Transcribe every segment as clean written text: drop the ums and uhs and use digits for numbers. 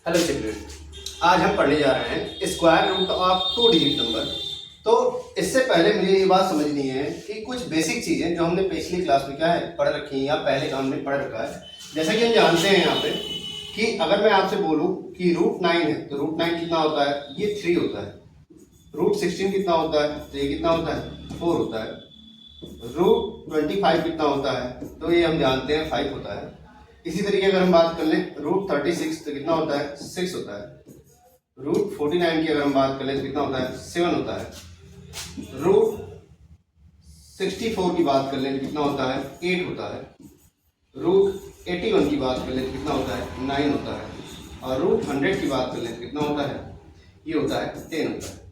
Hello children, आज हम पढ़ने जा रहे हैं square root of 2 digit number. तो इससे पहले मुझे ये बात समझनी है कि कुछ बेसिक चीज़ें जो हमने पिछली क्लास में क्या है पढ़ रखी हैं या पहले का हमने पढ़ रखा है। जैसा कि हम जानते हैं यहाँ पे कि अगर मैं आपसे बोलूँ कि रूट 9 है तो रूट 9 कितना होता है, ये 3 होता है। रूट 16 कितना होता है तो ये कितना होता है, 4 होता है। रूट 25 कितना होता है तो ये हम जानते हैं 5 होता है। इसी तरीके अगर हम बात कर लें रूट 36 तो कितना होता है, 6 होता है। रूट 49 की अगर हम बात कर लें तो कितना होता है, 7 होता है। रूट 64 की बात कर लें तो कितना होता है, 8 होता है। रूट 81 की बात कर लें तो कितना होता है, 9 होता है। और रूट 100 की बात कर लें तो कितना होता है, ये होता है 10 होता है।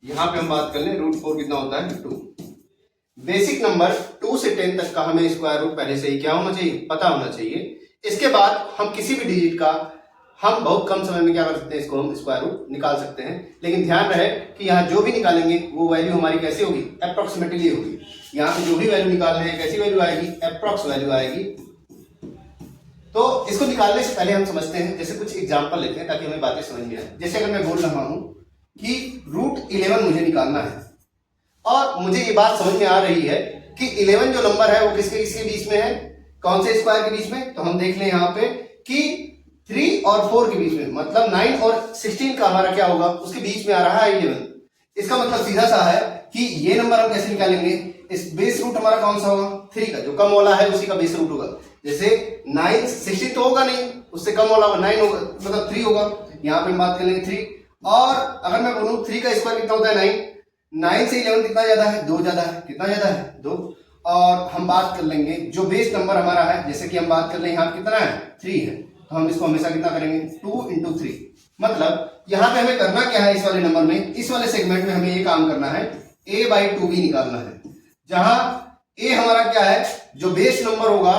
यहाँ पे हम बात कर लें रूट 4 कितना होता है, 2। बेसिक नंबर 2 से 10 तक का हमें स्क्वायर रूट पहले से ही क्या होना चाहिए, पता होना चाहिए। इसके बाद हम किसी भी डिजिट का हम बहुत कम समय में क्या कर सकते हैं, इसको हम स्क्वायर रूट निकाल सकते हैं। लेकिन ध्यान रहे कि यहाँ जो भी निकालेंगे वो वैल्यू हमारी कैसी होगी, अप्रोक्सीमेटली होगी। यहाँ पे जो भी वैल्यू निकाल रहे हैं कैसी वैल्यू आएगी, अप्रोक्स वैल्यू आएगी। तो इसको निकालने से पहले हम समझते हैं, जैसे कुछ एग्जाम्पल लेते हैं ताकि हमें बातें समझ में आए। जैसे अगर मैं बोल रहा हूँ कि रूट 11 मुझे निकालना है और मुझे ये बात समझ में आ रही है कि 11 जो नंबर है वो किसके किसके बीच में है, कौन से स्क्वायर के बीच में। तो हम देख लें यहाँ पे कि 3 और 4 के बीच में, मतलब 9 और 16 का हमारा क्या होगा, उसके बीच में आ रहा है 11। इसका मतलब सीधा सा है कि ये नंबर हम कैसे निकालेंगे, इस बेस रूट हमारा कौन सा होगा, 3 का। जो कम वाला है उसी का बेस रूट होगा। जैसे 9 16 तो होगा नहीं, उससे कम वाला 9 होगा, मतलब 3 होगा। यहाँ पे हम बात कर लेंगे 3। और अगर मैं बोलूँ 3 का स्क्वायर कितना होता है, 9 से 11 कितना ज्यादा है, 2 ज्यादा है। कितना ज्यादा है, 2। और हम बात कर लेंगे जो बेस नंबर हमारा है, जैसे कि हम बात कर लें यहाँ कितना है, 3 है, तो हम इसको हमेशा कितना करेंगे, 2 × 3। मतलब यहाँ पे हमें करना क्या है, इस वाले नंबर में, इस वाले सेगमेंट में हमें ये काम करना है, a/2b निकालना है। जहां a हमारा क्या है, जो बेस नंबर होगा,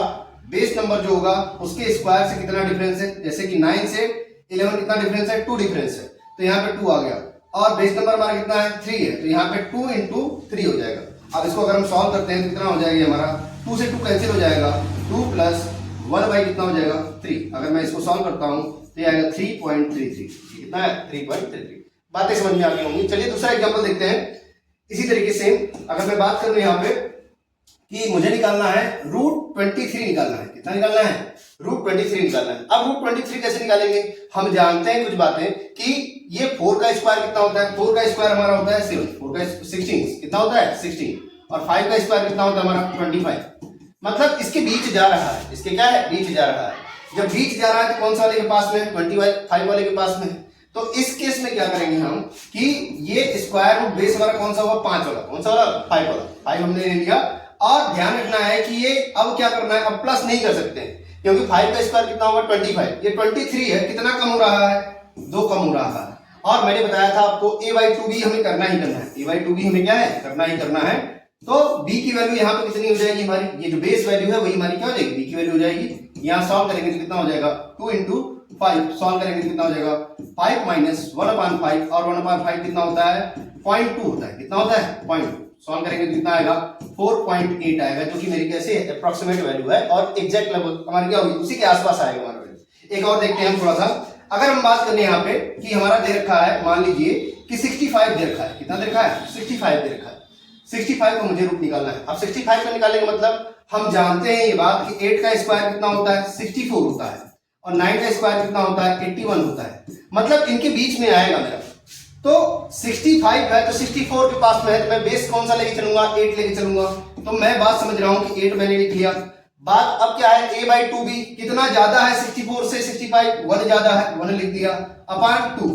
बेस नंबर जो होगा उसके स्क्वायर से कितना डिफरेंस है। जैसे कि 9 से 11 कितना डिफरेंस है, 2 डिफरेंस है, तो यहाँ पे 2 आ गया। और बेस नंबर हमारा कितना है, 3 है, तो यहाँ पे 2 × 3 हो जाएगा। अब इसको अगर हम सॉल्व करते हैं तो कितना हो जाएगा हमारा, 2 से 2 कैंसिल हो जाएगा, 2 + 1/, कितना हो जाएगा, 3। अगर मैं इसको सॉल्व करता हूं तो ये आएगा 3.33। कितना है, 3.33। बातें समझ में आ गई होंगी। चलिए दूसरा एग्जांपल देखते हैं। इसी तरीके से अगर मैं बात करूं यहाँ पे कि मुझे निकालना है रूट 23 निकालना है। कितना निकालना है, रूट 23 निकालना है। अब रूट 23 कैसे निकालेंगे, हम जानते हैं कुछ बातें कि ये 4 का स्क्वायर कितना होता है, 4 का स्क्वायर हमारा होता है 7, 4 का 16 कितना होता है, 16। और 5 का स्क्वायर कितना होता है हमारा, 25। मतलब इसके बीच जा रहा है, इसके क्या है, बीच जा रहा है। जब बीच जा रहा है तो कौन सा वाले के पास में, 25 वाले के पास में। तो इस केस में क्या करेंगे हम कि ये स्क्वायर रूट बेस हमारा कौन सा होगा, 5 वाला। कौन सा वाला, 5 वाला। 5 हमने ले लिया। और ध्यान रखना है कि ये अब क्या करना है, अब प्लस नहीं कर सकते हैं, क्योंकि 5 का स्क्वायर कितना होगा, 25। ये 23 है, कितना कम हो रहा है, 2 कम हो रहा है। और मैंने बताया था आपको a/2b हमें करना ही करना है, a/2b हमें क्या है, करना ही करना है। तो b की वैल्यू यहाँ पे कितनी हो जाएगी हमारी, ये जो बेस वैल्यू है वही हमारी क्या हो जाएगी, b की वैल्यू हो जाएगी। यहाँ सॉल्व करेंगे तो कितना हो जाएगा, 2 × 5 सॉल्व करेंगे तो कितना हो जाएगा, 5 - 1/5। और 1/5 कितना होता है, 0.2 होता है। कितना होता है, 0.2। सॉल्व करेंगे तो कितना आएगा, 4.8 आएगा, जो कि मेरी कैसे है, अप्रोक्सीमेट वैल्यू है। और एग्जैक्ट लेवल हमारी क्या होगी, उसी के आसपास आएगा हमारा वैल्यू। एक और देखते हैं हम थोड़ा सा। अगर हम बात करें यहाँ पे कि हमारा दे रखा है, मान लीजिए कि 65 दे रखा है। कितना दे रखा है, 65 दे रखा है। 65 को मुझे रूट निकालना है। अब 65 का निकालेंगे मतलब हम जानते हैं ये बात कि 8 का स्क्वायर कितना होता है, 64 होता है। और 9 का स्क्वायर कितना होता है, 81 होता है। मतलब इनके बीच में आएगा मेरा। तो 65 है तो 64 के पास में है, तो मैं बेस कौन सा लेके चलूंगा, 8 लेके चलूंगा। तो मैं बात समझ रहा हूं कि 8 मैंने लिख लिया। बात अब क्या है, a/2b कितना ज्यादा है, 64 से 65, 1 ज्यादा है, 1 लिख दिया, अपॉन 2।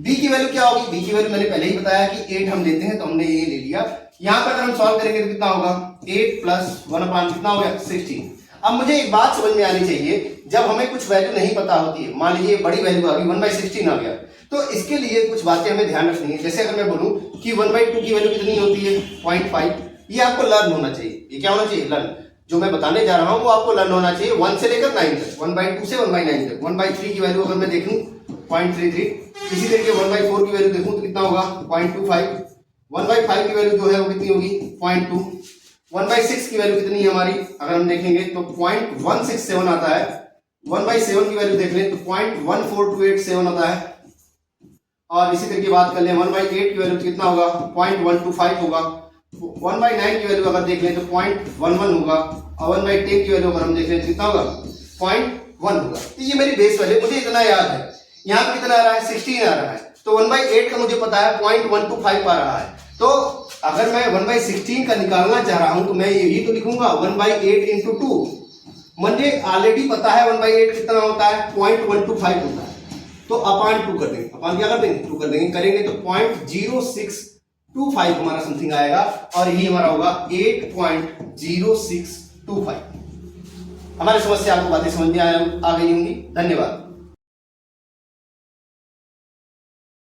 b की वैल्यू क्या होगी, b की वैल्यू मैंने पहले ही बताया कि 8 हम लेते हैं, तो हमने ये ले लिया। यहाँ पर अगर हम सॉल्व करेंगे तो कितना होगा, 8 + 1/, कितना हो गया, 16। अब मुझे एक बात समझ में आनी चाहिए, जब हमें कुछ वैल्यू नहीं पता होती है, मान लीजिए बड़ी वैल्यू आ गई, 1/16 आ गया, तो इसके लिए कुछ बातें हमें ध्यान रखनी है। जैसे अगर मैं बोलूं कि 1/2 की वैल्यू कितनी होती है, 0.5। ये आपको लर्न होना चाहिए। ये क्या होना चाहिए, लर्न। जो मैं बताने जा रहा हूं वो आपको लर्न होना चाहिए, 1 से लेकर 9 तक, 1/2 से 1/9 तक। 1/3 की वैल्यू अगर मैं देख लूं 0.33। इसी तरीके 1/4 की वैल्यू देखूं तो कितना होगा, 0.25। 1/5 की वैल्यू जो है वो कितनी होगी, 0.2। 1/6 की वैल्यू कितनी है हमारी, अगर हम देखेंगे तो 0.167 आता है। 1/7 की वैल्यू देख लें तो 0.14287 होता है। और इसी तरीके बात कर लें 1/8 की वैल्यू कितना होगा, 0.125 होगा। 1/9 की वैल्यू अगर देख लें तो 0.11 होगा। और 1/10 की वैल्यू अगर हम देख लें तो कितना होगा, 0.1 होगा। तो ये मेरी बेस वैल्यू, मुझे इतना याद है। यहाँ पे कितना आ रहा है, 16 आ रहा है। तो 1/8 का मुझे पता है 0.125 आ रहा है। तो अगर मैं 1/16 का निकालना चाह रहा हूं तो मैं यही तो लिखूंगा 1/8 इंटू 2। मुझे ऑलरेडी पता है 1/8 कितना होता है, 0.125 होता है। तो अपान 2 कर देंगे, अपान क्या कर देंगे, 2 कर देंगे, करेंगे तो 0.0625 हमारा समथिंग आएगा। और यही हमारा होगा 8.0625। हमारी समस्या आपको बातें समझ में आ गई होंगी। धन्यवाद।